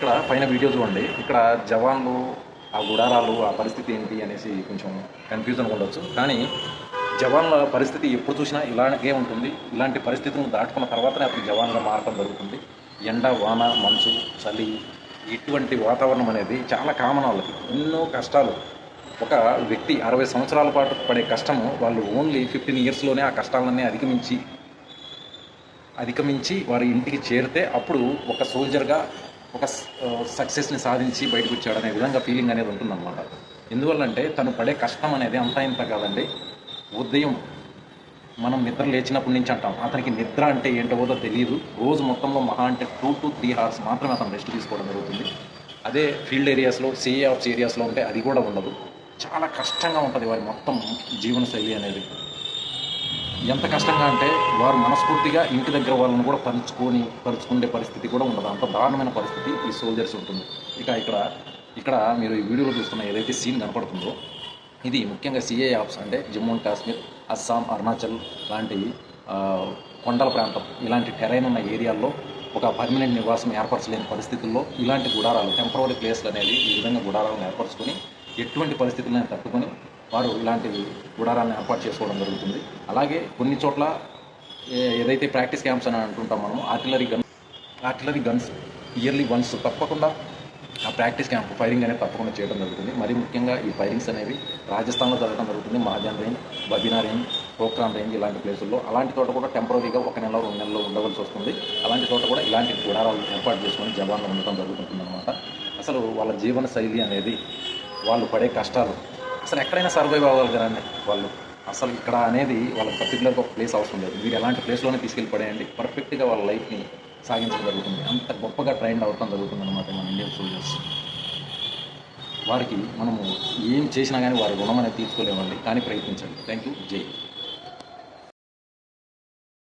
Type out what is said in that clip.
ఇక్కడ పైన వీడియో చూడండి. ఇక్కడ జవాన్లు ఆ గుడారాలు ఆ పరిస్థితి ఏంటి అనేసి కొంచెం కన్ఫ్యూజన్గా ఉండొచ్చు. కానీ జవాన్ల పరిస్థితి ఎప్పుడు చూసినా ఇలాగే ఉంటుంది. ఇలాంటి పరిస్థితులను దాటుకున్న తర్వాతనే అతను జవాన్గా మారటం జరుగుతుంది. ఎండ, వాన, మంచు, చలి ఇటువంటి వాతావరణం అనేది చాలా కామన్ వాళ్ళకి. ఎన్నో కష్టాలు ఒక వ్యక్తి 60 సంవత్సరాల పాటు పడే కష్టము వాళ్ళు ఓన్లీ 15 ఇయర్స్లోనే ఆ కష్టాలన్నీ అధిగమించి వారి ఇంటికి చేరితే అప్పుడు ఒక సోల్జర్గా ఒక సక్సెస్ని సాధించి బయటకు వచ్చాడనే విధంగా ఫీలింగ్ అనేది ఉంటుందన్నమాట. ఎందువల్లంటే తను పడే కష్టం అనేది అంతా ఇంత కాదండి. ఉదయం మనం నిద్ర లేచినప్పటి నుంచి అంటాం, అతనికి నిద్ర అంటే ఏంటో తెలియదు. రోజు మొత్తంలో మహా అంటే 2 to 3 hours మాత్రమే అతను రెస్ట్ తీసుకోవడం జరుగుతుంది. అదే ఫీల్డ్ ఏరియాస్లో, సిఏ ఆఫ్ ఏరియాస్లో ఉంటే అది కూడా ఉండదు. చాలా కష్టంగా ఉంటుంది వారి మొత్తం జీవనశైలి అనేది. ఎంత కష్టంగా అంటే వారు మనస్ఫూర్తిగా ఇంటి దగ్గర వాళ్ళని కూడా పరుచుకునే పరిస్థితి కూడా ఉండదు. అంత దారుణమైన పరిస్థితి ఈ సోల్జర్స్ ఉంటుంది. ఇక్కడ మీరు ఈ వీడియోలో చూస్తున్న ఏదైతే సీన్ కనపడుతుందో ఇది ముఖ్యంగా సిఏ ఆఫ్స్ అంటే జమ్మూ అండ్ కాశ్మీర్, అస్సాం, అరుణాచల్ లాంటి కొండల ప్రాంతం ఇలాంటి టెరైన్ ఉన్న ఏరియాల్లో ఒక పర్మనెంట్ నివాసం ఏర్పరచలేని పరిస్థితుల్లో ఇలాంటి గుడారాలు, టెంపరరీ ప్లేస్లు అనేవి ఈ విధంగా గుడారాలను ఏర్పరచుకొని ఎటువంటి పరిస్థితులను తట్టుకొని వారు ఇలాంటి గుడారాలను ఏర్పాటు చేసుకోవడం జరుగుతుంది. అలాగే కొన్ని చోట్ల ఏదైతే ప్రాక్టీస్ క్యాంప్స్ అని అంటుంటాం మనము, ఆర్టిలరీ గన్స్ ఇయర్లీ వన్స్ తప్పకుండా ఆ ప్రాక్టీస్ క్యాంప్ ఫైరింగ్ అనేది తప్పకుండా చేయడం జరుగుతుంది. మరీ ముఖ్యంగా ఈ ఫైరింగ్స్ అనేవి రాజస్థాన్లో జరగడం జరుగుతుంది. Mahajan range, Babina range, Pokhran range ఇలాంటి ప్లేసుల్లో. అలాంటి చోట కూడా టెంపరీగా 1 నెల 2 నెలలు ఉండవలసి వస్తుంది. అలాంటి చోట కూడా ఇలాంటి గుడారాలు ఏర్పాటు చేసుకొని జవాన్లు ఉండటం జరుగుతుందన్నమాట. అసలు వాళ్ళ జీవన శైలి అనేది, వాళ్ళు పడే కష్టాలు అసలు ఎక్కడైనా సర్వైవ్ అవ్వగలగరండి వాళ్ళు. అసలు ఇక్కడ అనేది వాళ్ళకి పర్టికులర్గా ఒక ప్లేస్ అవసరం లేదు. మీరు ఎలాంటి ప్లేస్లోనే తీసుకెళ్ళి పడేయండి, పర్ఫెక్ట్గా వాళ్ళ లైఫ్ని సాగించడం జరుగుతుంది. అంత గొప్పగా ట్రైన్ అవ్వడం జరుగుతుంది అన్నమాట మన ఇండియన్ సోల్జర్స్. వారికి మనము ఏం చేసినా కానీ వారి రుణం అనేది తీర్చుకోలేమండి, కానీ ప్రయత్నించండి. Thank you. జై.